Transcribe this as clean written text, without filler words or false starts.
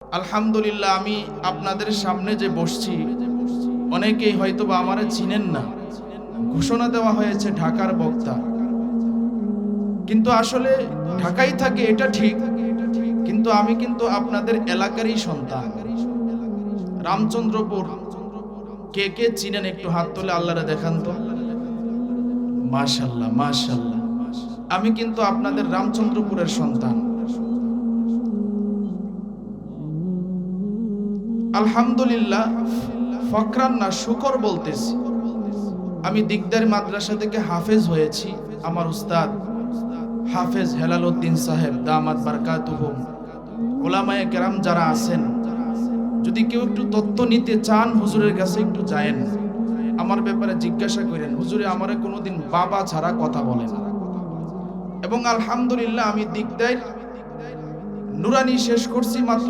আলহামদুলিল্লাহ, আমি আপনাদের সামনে যে বসছি অনেকেই হয়তোবা আমারে চিনেন না। ঘোষণা দেওয়া হয়েছে ঢাকার বক্তা, কিন্তু আসলে ঢাকায় থাকে এটা ঠিক, কিন্তু আমি কিন্তু আপনাদের এলাকারই সন্তান। রামচন্দ্রপুর কে কে চিনেন একটু হাত তুলে আল্লাহরে দেখান তো। মাশাআল্লাহ মাশাআল্লাহ, আমি কিন্তু আপনাদের রামচন্দ্রপুরের সন্তান। আলহামদুলিল্লাহ, ফকরান না শুকর বলতেছি। আমি দিকদার মাদ্রাসা থেকে হাফেজ হয়েছি। আমার উস্তাদ হাফেজ হেলাল উদ্দিন সাহেব দামাত বারকাতুহুম, ওলামায়ে কেরাম যারা আছেন, যদি কেউ একটু তত্ত্ব নিতে চান হুজুরের কাছে একটু যায়েন, আমার ব্যাপারে জিজ্ঞাসা করেন। হুজুরে আমারে কোনোদিন বাবা ছাড়া কথা বলে না। এবং আলহামদুলিল্লাহ, আমি দিকদার নুরানি শেষ করছি মাত্র